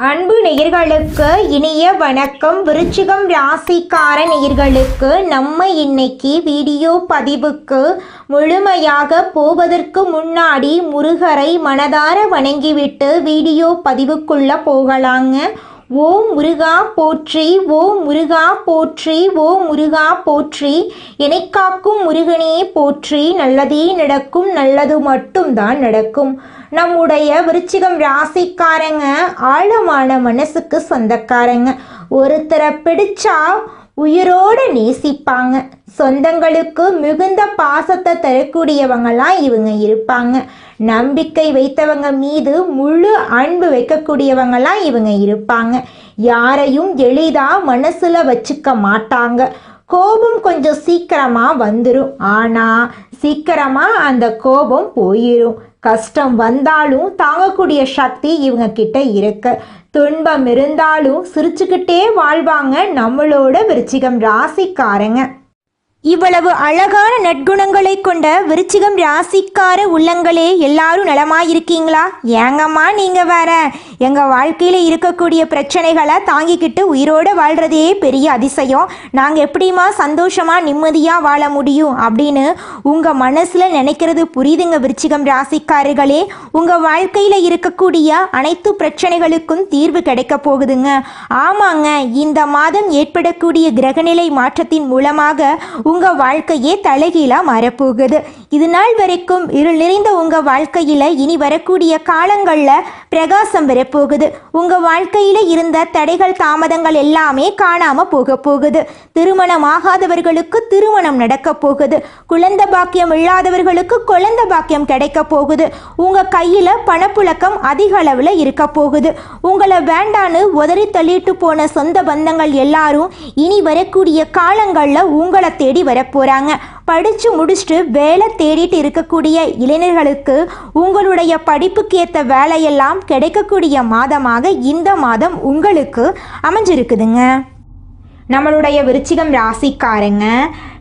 அன்பு நேயர்களுக்கு இனிய வணக்கம். விருச்சிகம் ராசிக்கார நேயர்களுக்கு நம்ம இன்னைக்கு வீடியோ பதிவுக்கு முழுமையாக போவதற்கு முன்னாடி முருகரை மனதார வணங்கிவிட்டு வீடியோ பதிவுக்குள்ள போகலாங்க. ஓம் முருகா போற்றி, ஓம் முருகா போற்றி, ஓம் முருகா போற்றி, எனைக்காக்கும் முருகனே போற்றி, நல்லதே நடக்கும், நல்லது மட்டும்தான் நடக்கும். நம்முடைய விருச்சிகம் ராசிக்காரங்க ஆழமான மனசுக்கு சொந்தக்காரங்க. ஒருத்தரை பிடிச்சா உயிரோட நேசிப்பாங்க. சொந்தங்களுக்கு மிகுந்த பாசத்தை தரக்கூடியவங்களாம் இவங்க இருப்பாங்க. நம்பிக்கை வைத்தவங்க மீது முழு அன்பு வைக்கக்கூடியவங்களாம் இவங்க இருப்பாங்க. யாரையும் எளிதா மனசுல வச்சுக்க மாட்டாங்க. கோபம் கொஞ்சம் சீக்கிரமா வந்துடும், ஆனா சீக்கிரமா அந்த கோபம் போயிடும். கஷ்டம் வந்தாலும் தாங்கக்கூடிய சக்தி இவங்க கிட்ட இருக்கு. துன்பம் இருந்தாலும் சிரிச்சுக்கிட்டே வாழ்வாங்க நம்மளோட விருச்சிகம் ராசிக்காரங்க. இவ்வளவு அழகான நற்குணங்களை கொண்ட விருச்சிகம் ராசிக்கார உள்ளங்களே, எல்லாரும் நலமாயிருக்கீங்களா? ஏங்கம்மா நீங்கள் வேற எங்கள் வாழ்க்கையில் இருக்கக்கூடிய பிரச்சனைகளை தாங்கிக்கிட்டு உயிரோடு வாழ்கிறதே பெரிய அதிசயம். நாங்கள் எப்படிமா சந்தோஷமாக நிம்மதியாக வாழ முடியும் அப்படின்னு உங்கள் மனசில் நினைக்கிறது புரியுதுங்க விருச்சிகம் ராசிக்காரர்களே. உங்கள் வாழ்க்கையில் இருக்கக்கூடிய அனைத்து பிரச்சனைகளுக்கும் தீர்வு கிடைக்க போகுதுங்க. ஆமாங்க, இந்த மாதம் ஏற்படக்கூடிய கிரகநிலை மாற்றத்தின் மூலமாக உங்கள் வாழ்க்கையே தலைகீழாக மாறப்போகுது. இது நாள் வரைக்கும் இருள் நிறைந்த உங்கள் வாழ்க்கையில் இனி வரக்கூடிய காலங்களில் பிரகாசம் வரப்போகுது. உங்கள் வாழ்க்கையில் இருந்த தடைகள் தாமதங்கள் எல்லாமே காணாமல் போக போகுது. திருமணம் ஆகாதவர்களுக்கு திருமணம் நடக்க போகுது. குழந்தை பாக்கியம் இல்லாதவர்களுக்கு குழந்தை பாக்கியம் கிடைக்க போகுது. உங்கள் கையில் பணப்புழக்கம் அதிக அளவில் இருக்க போகுது. உங்களை வேண்டான்னு உதறி தள்ளிட்டு போன சொந்த பந்தங்கள் எல்லாரும் இனி வரக்கூடிய காலங்களில் உங்களை தேடி வரப்போகிறாங்க. படித்து முடிச்சுட்டு வேலை தேடிட்டு இருக்கக்கூடிய இளைஞர்களுக்கு உங்களுடைய படிப்புக்கு ஏற்ற வேலையெல்லாம் கிடைக்கக்கூடிய மாதமாக இந்த மாதம் உங்களுக்கு அமைஞ்சிருக்குதுங்க. நம்மளுடைய விருச்சிகம் ராசிக்காரங்க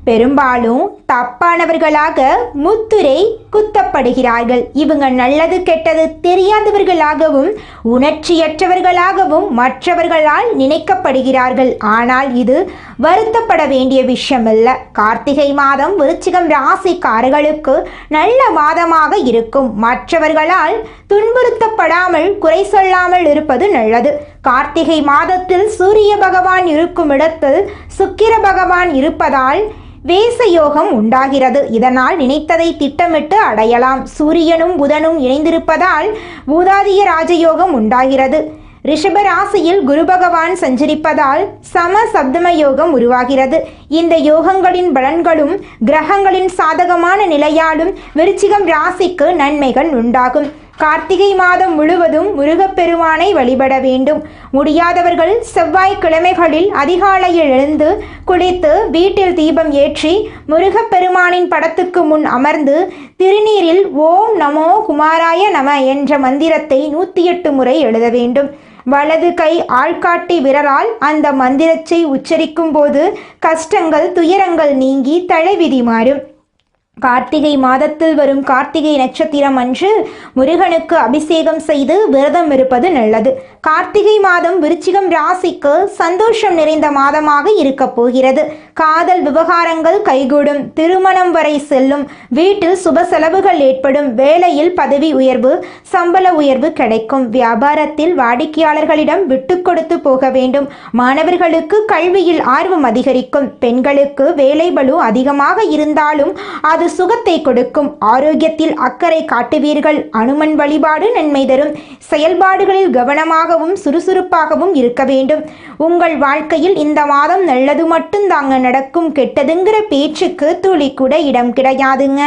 பெரும்பாலும் தப்பானவர்களாக முத்திரை குத்தப்படுகிறார்கள். இவங்க நல்லது கெட்டது தெரியாதவர்களாகவும் உணர்ச்சியற்றவர்களாகவும் மற்றவர்களால் நினைக்கப்படுகிறார்கள். ஆனால் இது வருத்தப்பட வேண்டிய விஷயம் இல்லை. கார்த்திகை மாதம் விருச்சிகம் ராசிக்காரர்களுக்கு நல்ல மாதமாக இருக்கும். மற்றவர்களால் துன்புறுத்தப்படாமல் குறை சொல்லாமல் இருப்பது நல்லது. கார்த்திகை மாதத்தில் சூரிய பகவான் இருக்கும் இடத்தில் சுக்கிர பகவான் இருப்பதால் வேசயோகம் உண்டாகிறது. இதனால் நினைத்ததை திட்டமிட்டு அடையலாம். சூரியனும் புதனும் இணைந்திருப்பதால் பூதாதிய ராஜயோகம் உண்டாகிறது. ரிஷப ராசியில் குரு பகவான் சஞ்சரிப்பதால் சம சப்தம யோகம் உருவாகிறது. இந்த யோகங்களின் பலன்களும் கிரகங்களின் சாதகமான நிலையாலும் விருச்சிகம் ராசிக்கு நன்மைகள் உண்டாகும். கார்த்திகை மாதம் முழுவதும் முருகப்பெருமானை வழிபட வேண்டும். முடியாதவர்கள் செவ்வாய்க்கிழமைகளில் அதிகாலையில் எழுந்து குளித்து வீட்டில் தீபம் ஏற்றி முருகப்பெருமானின் படத்துக்கு முன் அமர்ந்து திருநீரில் ஓம் நமோ குமாராய நம என்ற மந்திரத்தை 108 முறை எழுத வேண்டும். வலது கை ஆள்காட்டி விரலால் அந்த மந்திரத்தை உச்சரிக்கும் போது கஷ்டங்கள் துயரங்கள் நீங்கி தலைவிதி மாறும். கார்த்திகை மாதத்தில் வரும் கார்த்திகை நட்சத்திரம் அன்று முருகனுக்கு அபிஷேகம் செய்து விரதம் இருப்பது நல்லது. கார்த்திகை மாதம் விருச்சிகம் ராசிக்கு சந்தோஷம் நிறைந்த மாதமாக இருக்க போகிறது. காதல் விவகாரங்கள் கைகூடும். திருமணம் வரை செல்லும். வீட்டில் சுப செலவுகள் ஏற்படும். வேலையில் பதவி உயர்வு சம்பள உயர்வு கிடைக்கும். வியாபாரத்தில் வாடிக்கையாளர்களிடம் விட்டு கொடுத்து போக வேண்டும். மாணவர்களுக்கு கல்வியில் ஆர்வம் அதிகரிக்கும். பெண்களுக்கு வேலை பளு அதிகமாக இருந்தாலும் அது சுகத்தை கொடுக்கும். ஆரோக்கியத்தில் அக்கறை காட்டுவீர்கள். அனுமன் வழிபாடு நன்மை தரும். செயல்பாடுகளில் கவனமாகவும் சுறுசுறுப்பாகவும் இருக்க வேண்டும். உங்கள் வாழ்க்கையில் இந்த மாதம் நல்லது மட்டும் தாங்க நடக்கும். கெட்டதுங்கிற பேச்சுக்கு துளி கூட இடம் கிடையாதுங்க.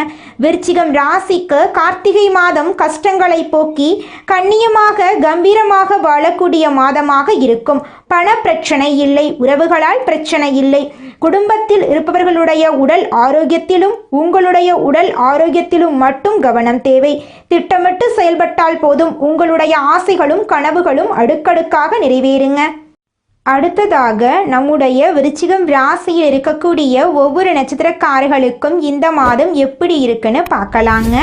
விருச்சிகம் ராசிக்கு கார்த்திகை மாதம் கஷ்டங்களை போக்கி கண்ணியமாக கம்பீரமாக வாழக்கூடிய மாதமாக இருக்கும். பண பிரச்சனை இல்லை. உறவுகளால் பிரச்சனை இல்லை. குடும்பத்தில் இருப்பவர்களுடைய உடல் ஆரோக்கியத்திலும் உங்களுடைய உடல் ஆரோக்கியத்திலும் மட்டும் கவனம் தேவை. திட்டமிட்டு செயல்பட்டால் போதும். உங்களுடைய ஆசைகளும் கனவுகளும் அடுக்கடுக்காக நிறைவேறுங்க. அடுத்ததாக நம்முடைய விருச்சிகம் ராசியில் இருக்கக்கூடிய ஒவ்வொரு நட்சத்திரக்காரர்களுக்கும் இந்த மாதம் எப்படி இருக்குன்னு பார்க்கலாங்க.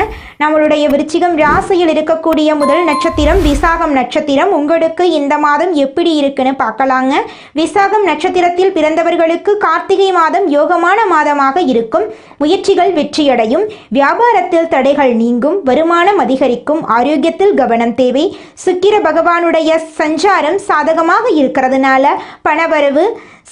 நம்மளுடைய விருச்சிகம் ராசியில் இருக்கக்கூடிய முதல் நட்சத்திரம் விசாகம் நட்சத்திரம். உங்களுக்கு இந்த மாதம் எப்படி இருக்குன்னு பார்க்கலாங்க. விசாகம் நட்சத்திரத்தில் பிறந்தவர்களுக்கு கார்த்திகை மாதம் யோகமான மாதமாக இருக்கும். முயற்சிகள் வெற்றியடையும். வியாபாரத்தில் தடைகள் நீங்கும். வருமானம் அதிகரிக்கும். ஆரோக்கியத்தில் கவனம் தேவை. சுக்கிர பகவானுடைய சஞ்சாரம் சாதகமாக இருக்கிறதுனால பணவரவு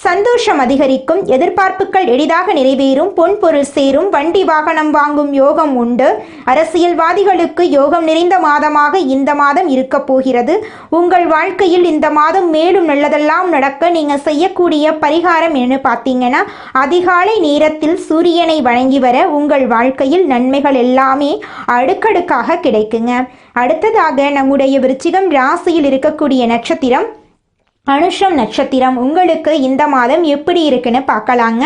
சந்தோஷம் அதிகரிக்கும். எதிர்பார்ப்புகள் எளிதாக நிறைவேறும். பொன் பொருள் சேரும். வண்டி வாகனம் வாங்கும் யோகம் உண்டு. அரசியல்வாதிகளுக்கு யோகம் நிறைந்த மாதமாக இந்த மாதம் இருக்க போகிறது. உங்கள் வாழ்க்கையில் இந்த மாதம் மேலும் நல்லதெல்லாம் நடக்க நீங்கள் செய்யக்கூடிய பரிகாரம் என்ன பார்த்தீங்கன்னா, அதிகாலை நேரத்தில் சூரியனை வணங்கி வர உங்கள் வாழ்க்கையில் நன்மைகள் எல்லாமே அடுக்கடுக்காக கிடைக்குங்க. அடுத்ததாக நம்முடைய விருச்சிகம் ராசியில் இருக்கக்கூடிய நட்சத்திரம் அனுஷம் நட்சத்திரம். உங்களுக்கு இந்த மாதம் எப்படி இருக்குன்னு பார்க்கலாங்க.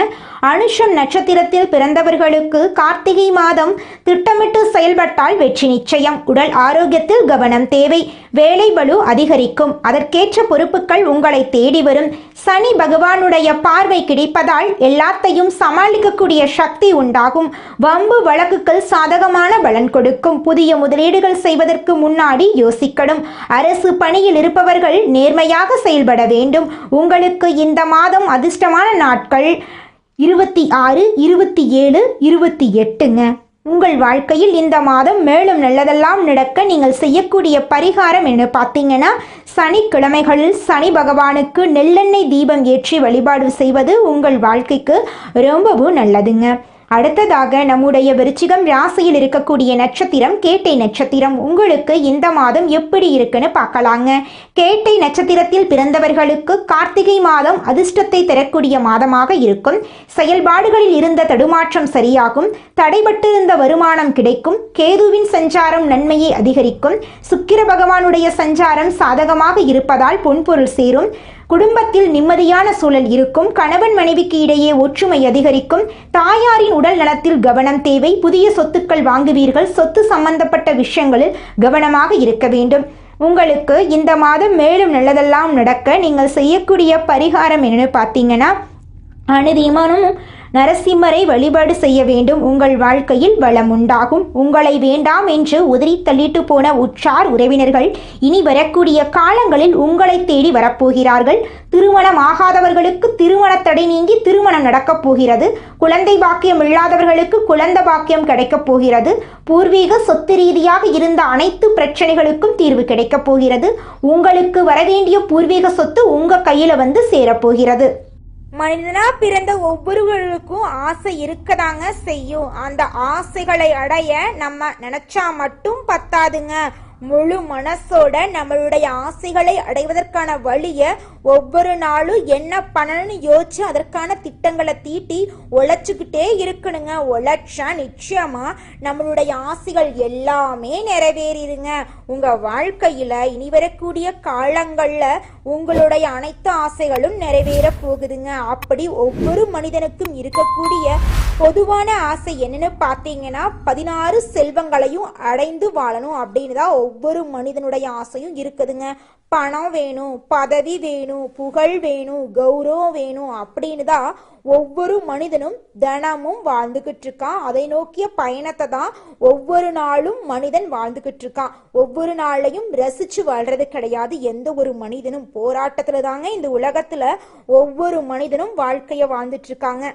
அனுஷம் நட்சத்திரத்தில் பிறந்தவர்களுக்கு கார்த்திகை மாதம் திட்டமிட்டு செயல்பட்டால் வெற்றி நிச்சயம். உடல் ஆரோக்கியத்தில் கவனம் தேவை. வேலை பளு அதிகரிக்கும். அதற்கேற்ற பொறுப்புகள் உங்களை தேடி வரும். சனி பகவானுடைய பார்வை கிடைப்பதால் எல்லாத்தையும் சமாளிக்கக்கூடிய சக்தி உண்டாகும். வம்பு வழக்குகள் சாதகமான பலன் கொடுக்கும். புதிய முதலீடுகள் செய்வதற்கு முன்னாடி யோசிக்கணும். அரசு பணியில் இருப்பவர்கள் நேர்மையாக செயல்பட வேண்டும். உங்களுக்கு இந்த மாதம் அதிர்ஷ்டமான நாட்கள் 26, 27, 28ங்க. உங்கள் வாழ்க்கையில் இந்த மாதம் மேலும் நல்லதெல்லாம் நடக்க நீங்கள் செய்யக்கூடிய பரிகாரம் என்ன பார்த்தீங்கன்னா, சனிக்கிழமைகளில் சனி பகவானுக்கு நெல்லெண்ணெய் தீபம் ஏற்றி வழிபாடு செய்வது உங்கள் வாழ்க்கைக்கு ரொம்பவும் நல்லதுங்க. அடுத்ததாக நம்முடைய விருச்சிகம் ராசியில் இருக்கக்கூடிய நட்சத்திரம் கேட்டை நட்சத்திரம். உங்களுக்கு இந்த மாதம் எப்படி இருக்குன்னு பார்க்கலாங்க. கேட்டை நட்சத்திரத்தில் பிறந்தவர்களுக்கு கார்த்திகை மாதம் அதிர்ஷ்டத்தை தரக்கூடிய மாதமாக இருக்கும். செயல்பாடுகளில் இருந்த தடுமாற்றம் சரியாகும். தடைபட்டிருந்த வருமானம் கிடைக்கும். கேதுவின் சஞ்சாரம் நன்மையை அதிகரிக்கும். சுக்கிர பகவானுடைய சஞ்சாரம் சாதகமாக இருப்பதால் பொன்பொருள் சேரும். குடும்பத்தில் நிம்மதியான சூழல் இருக்கும். கணவன் மனைவிக்கு இடையே ஒற்றுமை அதிகரிக்கும். தாயாரின் உடல் நலத்தில் கவனம் தேவை. புதிய சொத்துக்கள் வாங்குவீர்கள். சொத்து சம்பந்தப்பட்ட விஷயங்களில் கவனமாக இருக்க வேண்டும். உங்களுக்கு இந்த மாதம் மேலும் நல்லதெல்லாம் நடக்க நீங்கள் செய்யக்கூடிய பரிகாரம் என்னன்னு பார்த்தீங்கன்னா, அனுதினமும் நரசிம்மரை வழிபாடு செய்ய வேண்டும். உங்கள் வாழ்க்கையில் வளம் உண்டாகும். உங்களை வேண்டாம் என்று உதறி தள்ளிட்டு போன உற்றார் உறவினர்கள் இனி வரக்கூடிய காலங்களில் உங்களை தேடி வரப்போகிறார்கள். திருமணம் ஆகாதவர்களுக்கு திருமண தடை நீங்கி திருமணம் நடக்கப் போகிறது. குழந்தை பாக்கியம் இல்லாதவர்களுக்கு குழந்தை பாக்கியம் கிடைக்கப் போகிறது. பூர்வீக சொத்து ரீதியாக இருந்த அனைத்து பிரச்சனைகளுக்கும் தீர்வு கிடைக்கப் போகிறது. உங்களுக்கு வரவேண்டிய பூர்வீக சொத்து உங்க கையில வந்து சேரப்போகிறது. மனிதனா பிறந்த ஒவ்வொருவருக்கும் ஆசை இருக்கதாங்க செய்யும். அந்த ஆசைகளை அடைய நம்ம நினைச்சா மட்டும் பத்தாதுங்க. முழு மனசோட நம்மளுடைய ஆசைகளை அடைவதற்கான வழியை ஒவ்வொரு நாளும் என்ன பண்ணணும்னு யோசிச்சு அதற்கான திட்டங்களை தீட்டி உழைச்சிக்கிட்டே இருக்கணுங்க. உழைச்சா நிச்சயமா நம்மளுடைய ஆசைகள் எல்லாமே நிறைவேறிடுங்க. உங்க வாழ்க்கையில இனி வரக்கூடிய காலங்கள்ல உங்களுடைய அனைத்து ஆசைகளும் நிறைவேற போகுதுங்க. அப்படி ஒவ்வொரு மனிதனுக்கும் இருக்கக்கூடிய பொதுவான ஆசை என்னன்னு பார்த்தீங்கன்னா, 16 செல்வங்களையும் அடைந்து வாழணும் அப்படின்னு தான் ஒவ்வொரு மனிதனுடைய ஆசையும் இருக்குதுங்க. பணம் வேணும், பதவி வேணும், புகழ் வேணும், கௌரவம் வேணும் அப்படின்னு தான் ஒவ்வொரு மனிதனும் தினமும் வாழ்ந்துகிட்டு இருக்கான். அதை நோக்கிய பயணத்தை தான் ஒவ்வொரு நாளும் மனிதன் வாழ்ந்துகிட்டு இருக்கான். ஒவ்வொரு நாளையும் ரசிச்சு வாழ்றது கிடையாது. எந்த ஒரு மனிதனும் போராட்டத்துல தாங்க இந்த உலகத்துல ஒவ்வொரு மனிதனும் வாழ்க்கைய வாழ்ந்துட்டு இருக்காங்க.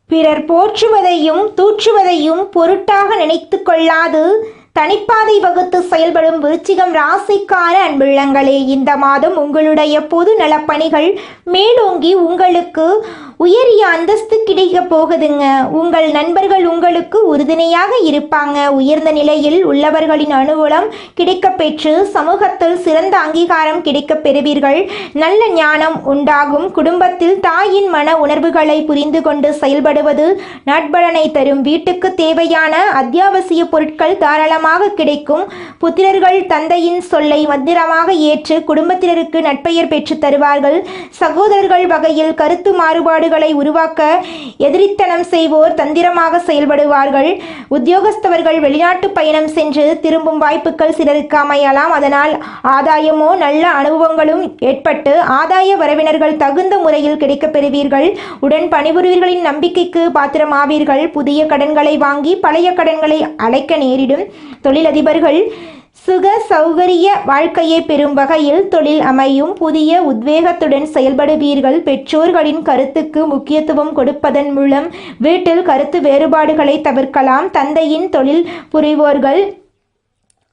பிறர் போற்றுவதையும் தூற்றுவதையும் பொருட்டாக நினைத்து கொள்ளாது தனிப்பாதை வகுத்து செயல்படும் விருச்சிகம் ராசிக்கார அன்புள்ளங்களே, இந்த மாதம் உங்களுடைய பொது நலப்பணிகள் மேலோங்கி உங்களுக்கு உயரிய அந்தஸ்து கிடைக்க போகுதுங்க. உங்கள் நண்பர்கள் உங்களுக்கு உறுதுணையாக இருப்பாங்க. உயர்ந்த நிலையில் உள்ளவர்களின் அனுகூலம் கிடைக்கப்பெற்று சமூகத்தில் சிறந்த அங்கீகாரம் கிடைக்கப் பெறுவீர்கள். நல்ல ஞானம் உண்டாகும். குடும்பத்தில் தாயின் மன உணர்வுகளை புரிந்து கொண்டு செயல்படுவது நட்பலனை தரும். வீட்டுக்கு தேவையான அத்தியாவசிய பொருட்கள் தாராளமாக தாராளமாக கிடைக்கும். புத்திரர்கள் தந்தையின் சொல்லை மந்திரமாக ஏற்று குடும்பத்தினருக்கு நற்பெயர் பெற்று தருவார்கள். சகோதரர்கள் வகையில் கருத்து மாறுபாடுகளை உருவாக்க எதிரித்தனம் செய்வோர் தந்திரமாக செயல்படுவார்கள். உத்தியோகஸ்தவர்கள் வெளிநாட்டு பயணம் சென்று திரும்பும் வாய்ப்புகள் சிலருக்கு அமையலாம். அதனால் ஆதாயமோ நல்ல அனுபவங்களும் ஏற்பட்டு ஆதாய வரவினர்கள் தகுந்த முறையில் கிடைக்கப் பெறுவீர்கள். உடன் பணிபுரிவர்களின் நம்பிக்கைக்கு பாத்திரமாவீர்கள். புதிய கடன்களை வாங்கி பழைய கடன்களை அடைக்க நேரிடும். தொழிலதிபர்கள் சுக சௌகரிய வாழ்க்கையை பெறும் வகையில் தொழில் அமையும். புதிய உத்வேகத்துடன் செயல்படுவீர்கள். பெற்றோர்களின் கருத்துக்கு முக்கியத்துவம் கொடுப்பதன் மூலம் வீட்டில் கருத்து வேறுபாடுகளை தவிர்க்கலாம். தந்தையின் தொழில் புரிவோர்கள்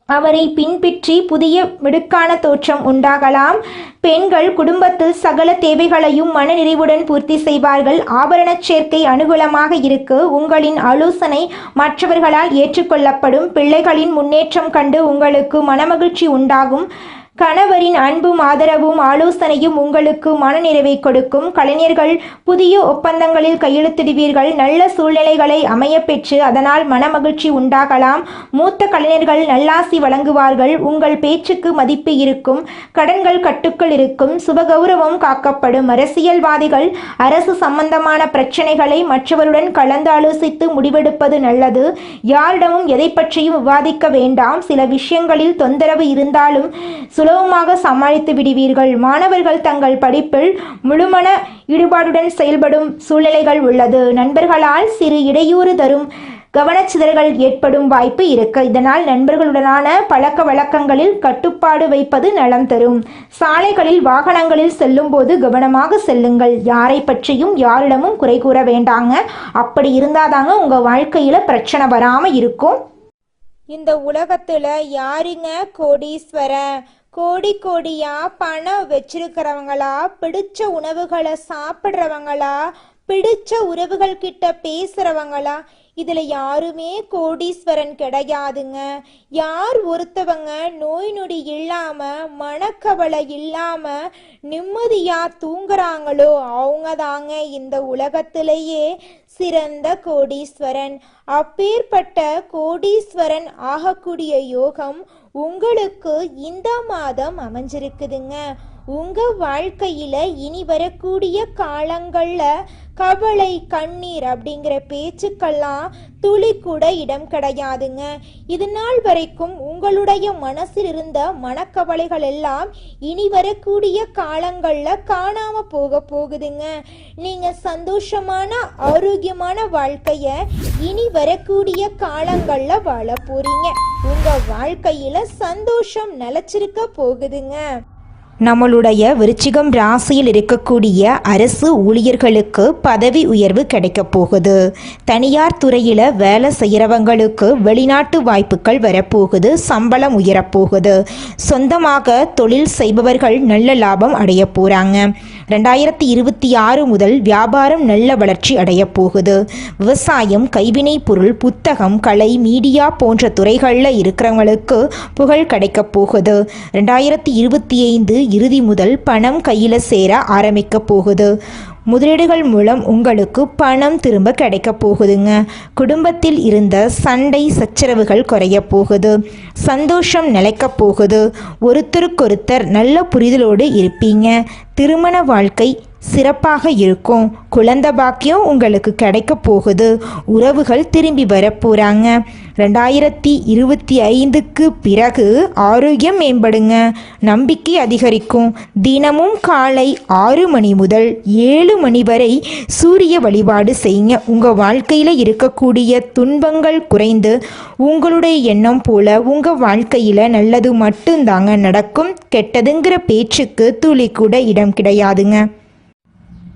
அவரை பின்பற்றி புதிய மிடுக்கான தோற்றம் உண்டாகலாம். பெண்கள் குடும்பத்தில் சகல தேவைகளையும் மனநிறைவுடன் பூர்த்தி செய்வார்கள். ஆபரண சேர்க்கை அனுகூலமாக இருக்கு. உங்களின் ஆலோசனை மற்றவர்களால் ஏற்றுக்கொள்ளப்படும். பிள்ளைகளின் முன்னேற்றம் கண்டு உங்களுக்கு மனமகிழ்ச்சி உண்டாகும். கணவரின் அன்பும் ஆதரவும் ஆலோசனையும் உங்களுக்கு மனநிறைவை கொடுக்கும். கலைஞர்கள் புதிய ஒப்பந்தங்களில் கையெழுத்திடுவீர்கள். நல்ல சூழ்நிலைகளை அமையப்பெற்று அதனால் மனமகிழ்ச்சி உண்டாகலாம். மூத்த கலைஞர்கள் நல்லாசி வழங்குவார்கள். உங்கள் பேச்சுக்கு மதிப்பு இருக்கும். கடன்கள் கட்டுக்குள் இருக்கும். சுபகௌரவம் காக்கப்படும். அரசியல்வாதிகள் அரசு சம்பந்தமான பிரச்சனைகளை மற்றவருடன் கலந்து ஆலோசித்து முடிவெடுப்பது நல்லது. யாரிடமும் எதை பற்றியும் விவாதிக்க வேண்டாம். சில விஷயங்களில் தொந்தரவு இருந்தாலும் சுலபமாக சமாளித்து விடுவீர்கள். மாணவர்கள் தங்கள் படிப்பில் முழுமன ஈடுபாடுடன் செயல்படும் சூழ்நிலைகள் உள்ளது. நண்பர்களால் சிறு இடையூறு தரும் கவனச்சிதறல் ஏற்படும் வாய்ப்பு இருக்கு. இதனால் நண்பர்களுடனான பழக்க வழக்கங்களில் கட்டுப்பாடு வைப்பது நலம் தரும். சாலைகளில் வாகனங்களில் செல்லும் போது கவனமாக செல்லுங்கள். யாரை பற்றியும் யாரிடமும் குறை கூற வேண்டாங்க. அப்படி இருந்தாதாங்க உங்க வாழ்க்கையில பிரச்சனை வராம இருக்கும். இந்த உலகத்துல யாருங்க கோடீஸ்வரன்? கோடி கோடியா பணம் வச்சிருக்கிறவங்களா, பிடிச்ச உணவுகளை சாப்பிட்றவங்களா, பிடிச்ச உறவுகள் கிட்ட பேசுறவங்களா? இதுல யாருமே கோடீஸ்வரன் கிடையாதுங்க. யார் ஒருத்தவங்க நோய் நொடி இல்லாம மனக்கவலை இல்லாம நிம்மதியா தூங்குறாங்களோ அவங்க தாங்க இந்த உலகத்திலேயே சிறந்த கோடீஸ்வரன். அப்பேற்பட்ட கோடீஸ்வரன் ஆகக்கூடிய யோகம் உங்களுக்கு இந்த மாதம் அமைஞ்சிருக்குதுங்க. உங்க வாழ்க்கையில இனி வரக்கூடிய காலங்கள்ல கவலை கண்ணீர் அப்படிங்கிற பேச்சுக்கெல்லாம் துளி கூட இடம் கிடையாதுங்க. இது நாள் வரைக்கும் உங்களுடைய மனசில் இருந்த மனக்கவலைகள் எல்லாம் இனி வரக்கூடிய காலங்கள்ல காணாம போகுதுங்க. நீங்க சந்தோஷமான ஆரோக்கியமான வாழ்க்கைய இனி வரக்கூடிய காலங்கள்ல வாழ போறீங்க. உங்க வாழ்க்கையில சந்தோஷம் நிலைச்சிருக்க போகுதுங்க. நம்மளுடைய விருச்சிகம் ராசியில் இருக்கக்கூடிய அரசு ஊழியர்களுக்கு பதவி உயர்வு கிடைக்க போகுது. தனியார் துறையில் வேலை செய்கிறவங்களுக்கு வெளிநாட்டு வாய்ப்புகள் வரப்போகுது. சம்பளம் உயரப்போகுது. சொந்தமாக தொழில் செய்பவர்கள் நல்ல லாபம் அடைய போகிறாங்க. 2026 முதல் வியாபாரம் நல்ல வளர்ச்சி அடைய போகுது. விவசாயம், கைவினை பொருள், புத்தகம், கலை, மீடியா போன்ற துறைகளில் இருக்கிறவங்களுக்கு புகழ் கிடைக்க போகுது. 2025 இறுதி முதல் பணம் கையில் சேர ஆரம்பிக்க போகுது. முதலீடுகள் மூலம் உங்களுக்கு பணம் திரும்ப கிடைக்க போகுதுங்க. குடும்பத்தில் இருந்த சண்டை சச்சரவுகள் குறைய போகுது. சந்தோஷம் நிலைக்க போகுது. ஒருத்தருக்கொருத்தர் நல்ல புரிதலோடு இருப்பீங்க. திருமண வாழ்க்கை சிறப்பாக இருக்கும். குழந்தை பாக்கியம் உங்களுக்கு கிடைக்க போகுது. உறவுகள் திரும்பி வரப்போகிறாங்க. 2025க்கு பிறகு ஆரோக்கியம் மேம்படுங்க. நம்பிக்கை அதிகரிக்கும். தினமும் காலை 6 மணி முதல் 7 மணி வரை சூரிய வழிபாடு செய்யுங்க. உங்கள் வாழ்க்கையில் இருக்கக்கூடிய துன்பங்கள் குறைந்து உங்களுடைய எண்ணம் போல உங்கள் வாழ்க்கையில் நல்லது மட்டும்தாங்க நடக்கும். கெட்டதுங்கிற பேச்சுக்கு துளி கூட இடம் கிடையாதுங்க.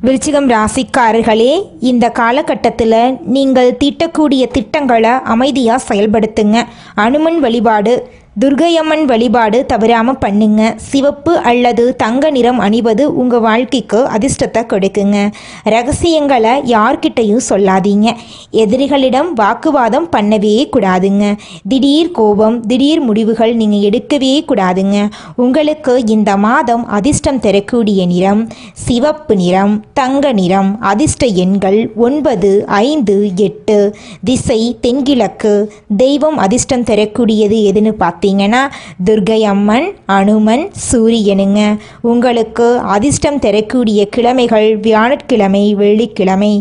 விருச்சிகம் ராசிக்காரர்களே, இந்த காலகட்டத்தில் நீங்கள் தீட்டக்கூடிய திட்டங்களை அமைதியாக செயல்படுத்துங்க. அனுமன் வழிபாடு துர்க்கையம்மன் வழிபாடு தவறாமல் பண்ணுங்க. சிவப்பு அல்லது தங்க நிறம் அணிவது உங்கள் வாழ்க்கைக்கு அதிர்ஷ்டத்தை கொடுக்குங்க. ரகசியங்களை யார்கிட்டையும் சொல்லாதீங்க. எதிரிகளிடம் வாக்குவாதம் பண்ணவே கூடாதுங்க. திடீர் கோபம், திடீர் முடிவுகள் நீங்கள் எடுக்கவே கூடாதுங்க. உங்களுக்கு இந்த மாதம் அதிர்ஷ்டம் தரக்கூடிய நிறம் சிவப்பு நிறம், தங்க நிறம். அதிர்ஷ்ட எண்கள் 9, 5, 8. திசை தென்கிழக்கு. தெய்வம் அதிர்ஷ்டம் தரக்கூடியது எதுன்னு பார்த்தீங்கன்னா துர்க்கை அம்மன், அனுமன், சூரியனுங்க. உங்களுக்கு அதிர்ஷ்டம் தரக்கூடிய கிழமைகள் வியாழக்கிழமை, வெள்ளிக்கிழமை.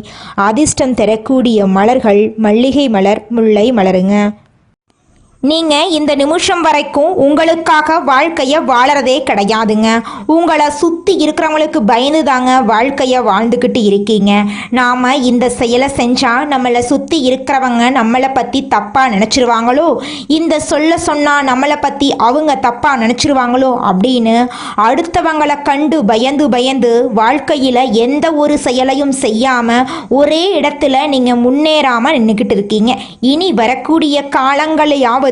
அதிர்ஷ்டம் தரக்கூடிய மலர்கள் மல்லிகை மலர், முல்லை மலருங்க. நீங்கள் இந்த நிமிஷம் வரைக்கும் உங்களுக்காக வாழ்க்கையை வாழறதே கிடையாதுங்க. உங்களை சுற்றி இருக்கிறவங்களுக்கு பயந்து தாங்க வாழ்க்கையை வாழ்ந்துக்கிட்டு இருக்கீங்க. நாம் இந்த செயலை செஞ்சால் நம்மளை சுற்றி இருக்கிறவங்க நம்மளை பற்றி தப்பாக நினச்சிருவாங்களோ, இந்த சொன்னால் நம்மளை பற்றி அவங்க தப்பாக நினச்சிருவாங்களோ அப்படின்னு அடுத்தவங்களை கண்டு பயந்து வாழ்க்கையில் எந்த ஒரு செயலையும் செய்யாமல் ஒரே இடத்துல நீங்கள் முன்னேறாமல் நின்றுக்கிட்டு இருக்கீங்க. இனி வரக்கூடிய காலங்களையாவது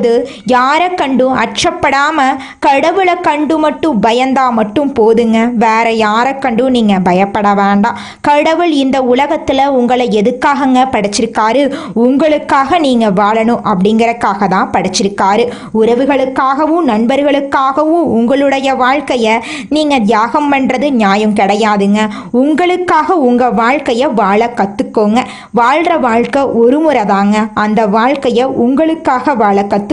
யாரை கண்டும் அச்சப்படாம கடவுளை கண்டு மட்டும் பயந்தா மட்டும் போதுங்க. வேற யாரை கண்டும் நீங்க பயப்பட வேண்டாம். கடவுள் இந்த உலகத்துல உங்களை எதுக்காகங்க படைச்சிருக்காரு? உங்களுக்காக நீங்க வாழணும் அப்படிங்கறக்காக தான் படைச்சிருக்காரு. உறவுகளுக்காகவும் நண்பர்களுக்காகவும் உங்களுடைய வாழ்க்கைய நீங்க தியாகம் பண்றது நியாயம் கிடையாதுங்க. உங்களுக்காக உங்க வாழ்க்கைய வாழ கத்துக்கோங்க. வாழ்ற வாழ்க்கை ஒரு முறை தாங்க. அந்த வாழ்க்கைய உங்களுக்காக வாழ கத்துக்கோங்க.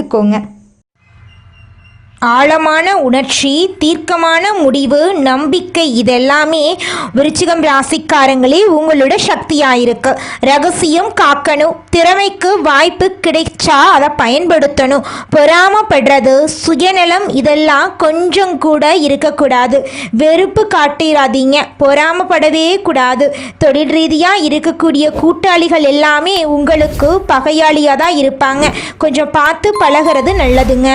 ஆழமான உணர்ச்சி, தீர்க்கமான முடிவு, நம்பிக்கை, இதெல்லாமே விருச்சிகம் ராசிக்காரங்களே உங்களோட சக்தியாயிருக்கு. ரகசியம் காக்கணும். திறமைக்கு வாய்ப்பு கிடைச்சா அதை பயன்படுத்தணும். பொறாமப்படுறது, சுயநலம், இதெல்லாம் கொஞ்சம் கூட இருக்கக்கூடாது. வெறுப்பு காட்டிடாதீங்க. பொறாமப்படவே கூடாது. தொழில் ரீதியாக இருக்கக்கூடிய கூட்டாளிகள் எல்லாமே உங்களுக்கு பகையாளியாக தான் இருப்பாங்க. கொஞ்சம் பார்த்து பழகிறது நல்லதுங்க.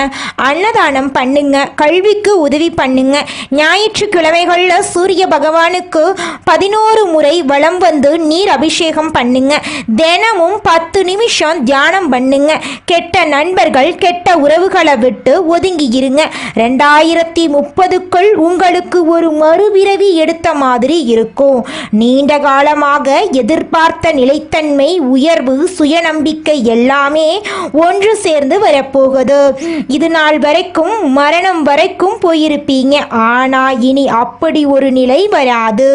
அன்னதானம் பண்ணுங்க. கல்விக்கு உதவி பண்ணுங்க. ஞாயிற்றுக்கிழமைகளில் சூரிய பகவானுக்கு 11 முறை வலம் வந்து நீர் அபிஷேகம் பண்ணுங்க. தினமும் 10 நிமிஷம் தியானம் பண்ணுங்க. கெட்ட நண்பர்கள், கெட்ட உறவுகளை விட்டு ஒதுங்கி இருங்க. 2030க்குள் உங்களுக்கு ஒரு மறுபிறவி எடுத்த மாதிரி இருக்கும். நீண்ட காலமாக எதிர்பார்த்த நிலைத்தன்மை, உயர்வு, சுயநம்பிக்கை எல்லாமே ஒன்று சேர்ந்து வரப்போகுது. இது நாள் வரைக்கும் மரணம் வரைக்கும் போயிருப்பீங்க. ஆனா இனி அப்படி ஒரு நிலை வராது.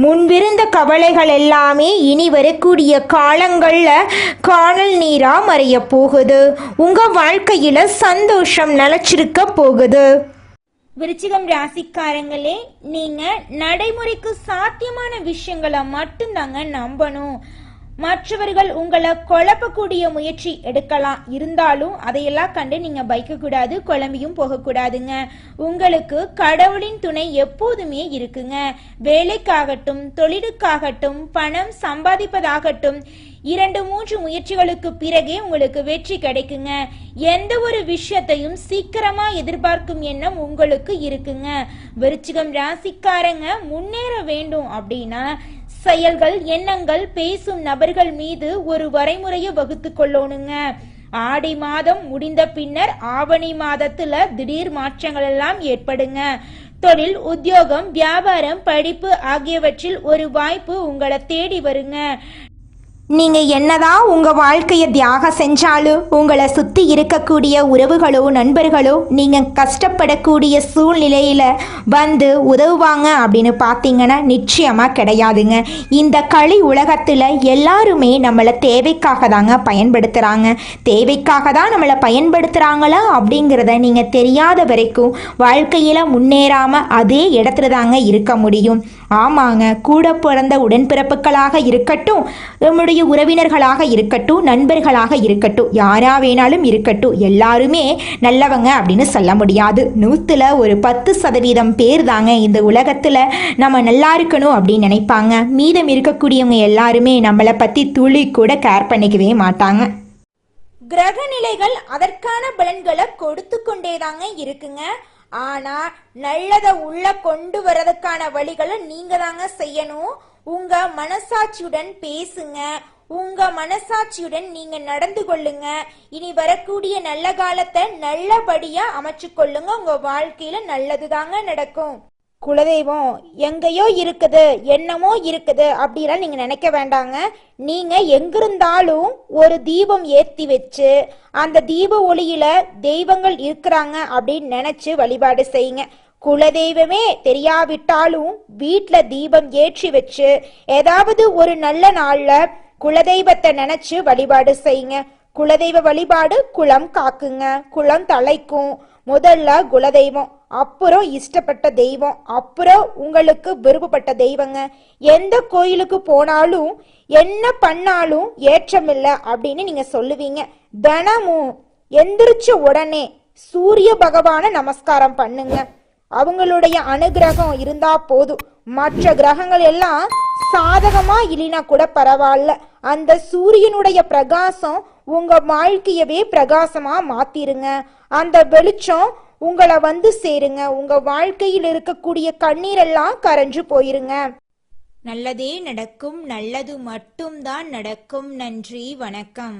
முன்பிருந்த கவலைகள் எல்லாமே இனி வரக்கூடிய காலங்கள்ல காணல் நீரா மறைய போகுது. உங்க வாழ்க்கையில சந்தோஷம் நிலைச்சிருக்க போகுது. விருச்சிகம் ராசிக்காரங்களே, நீங்க நடைமுறைக்கு சாத்தியமான விஷயங்களை மட்டும்தாங்க நம்பணும். மற்றவர்கள் உங்களை குழப்பக்கூடிய முயற்சி எடுக்கலாம். இருந்தாலும் அதையெல்லாம் கண்டு நீங்க பயக்கக்கூடாது, குழம்பியும் போகக்கூடாதுங்க. உங்களுக்கு கடவுளின் துணை எப்போதுமே இருக்குங்க. வேலைக்காகட்டும், தொழிலுக்காகட்டும், பணம் சம்பாதிப்பதாகட்டும், 2-3 முயற்சிகளுக்கு பிறகே உங்களுக்கு வெற்றி கிடைக்குங்க. எந்த ஒரு விஷயத்தையும் சீக்கிரமா எதிர்பார்க்கும் எண்ணம் உங்களுக்கு இருக்குங்க. விருச்சிகம் ராசிக்காரங்க முன்னேற வேண்டும் அப்படின்னா செயல்கள், எண்ணங்கள், பேசும் நபர்கள் மீது ஒரு வரைமுறையை வகுத்து கொள்ளணுங்க. ஆடி மாதம் முடிந்த பின்னர் ஆவணி மாதத்துல திடீர் மாற்றங்கள் எல்லாம் ஏற்படுங்க. தொழில், உத்தியோகம், வியாபாரம், படிப்பு ஆகியவற்றில் ஒரு வாய்ப்பு உங்களை தேடி வருங்க. நீங்கள் என்னதான் உங்கள் வாழ்க்கையை தியாகம் செஞ்சாலும் உங்களை சுற்றி இருக்கக்கூடிய உறவுகளோ நண்பர்களோ நீங்கள் கஷ்டப்படக்கூடிய சூழ்நிலையில் வந்து உதவுவாங்க அப்படின்னு பார்த்தீங்கன்னா நிச்சயமாக கிடையாதுங்க. இந்த களி உலகத்தில் எல்லாருமே நம்மளை தேவைக்காக தாங்க பயன்படுத்துகிறாங்க. தேவைக்காக தான் நம்மளை பயன்படுத்துகிறாங்களா அப்படிங்கிறத நீங்கள் தெரியாத வரைக்கும் வாழ்க்கையில் முன்னேறாமல் அதே இடத்துல தாங்க இருக்க முடியும். ஆமாங்க, கூட பிறந்த உடன்பிறப்புகளாக இருக்கட்டும், நம்முடைய உறவினர்களாக இருக்கட்டும், நண்பர்களாக இருக்கட்டும், யாரா வேணாலும் இருக்கட்டும், எல்லாருமே நல்லவங்க அப்படின்னு சொல்ல முடியாது. 100ல் ஒரு 10% பேர் தாங்க இந்த உலகத்தில் நம்ம நல்லா இருக்கணும் அப்படின்னு நினைப்பாங்க. மீதம் இருக்கக்கூடியவங்க எல்லாருமே நம்மளை பற்றி துளி கூட கேர் பண்ணிக்கவே மாட்டாங்க. கிரக நிலைகள் அதற்கான பலன்களை கொடுத்து கொண்டேதாங்க இருக்குங்க. ஆனா நல்லதை உள்ள கொண்டு வரதுக்கான வழிகளை நீங்க தாங்க செய்யணும். உங்க மனசாட்சியுடன் பேசுங்க, உங்க மனசாட்சியுடன் நீங்க நடந்து கொள்ளுங்க. இனி வரக்கூடிய நல்ல காலத்தை நல்லபடியா அமைச்சு கொள்ளுங்க. உங்க வாழ்க்கையில நல்லதுதாங்க நடக்கும். குலதெய்வம் எங்கேயோ இருக்குது, என்னமோ இருக்குது அப்படிலாம் நீங்க நினைக்க வேண்டாங்க. நீங்க எங்கிருந்தாலும் ஒரு தீபம் ஏத்தி வச்சு அந்த தீப ஒளியில தெய்வங்கள் இருக்கிறாங்க அப்படின்னு நினைச்சு வழிபாடு செய்யுங்க. குலதெய்வமே தெரியாவிட்டாலும் வீட்டுல தீபம் ஏற்றி வச்சு ஏதாவது ஒரு நல்ல நாள்ல குலதெய்வத்தை நினைச்சு வழிபாடு செய்யுங்க. குலதெய்வ வழிபாடு குலம் காக்குங்க, குலம் தலைக்கும். முதல்ல குலதெய்வம், அப்புறம் இஷ்டப்பட்ட தெய்வம், அப்புறம் உங்களுக்கு விருப்பப்பட்ட தெய்வங்க. எந்த கோயிலுக்கு போனாலும் என்ன பண்ணாலும் ஏற்றமில்லை அப்படின்னு நீங்க சொல்லுவீங்க. தினமும் எந்திரிச்ச உடனே சூரிய பகவான நமஸ்காரம் பண்ணுங்க. அவங்களுடைய அனுகிரகம் இருந்தா போதும். மற்ற கிரகங்கள் எல்லாம் சாதகமா இல்லைனா கூட பரவாயில்ல, அந்த சூரியனுடைய பிரகாசம் உங்க வாழ்க்கையவே பிரகாசமா மாத்திருங்க. அந்த வெளிச்சம் உங்களை வந்து சேருங்க. உங்க வாழ்க்கையில் இருக்கக்கூடிய கண்ணீரெல்லாம் கரைஞ்சு போயிருங்க. நல்லதே நடக்கும், நல்லது மட்டும்தான் நடக்கும். நன்றி, வணக்கம்.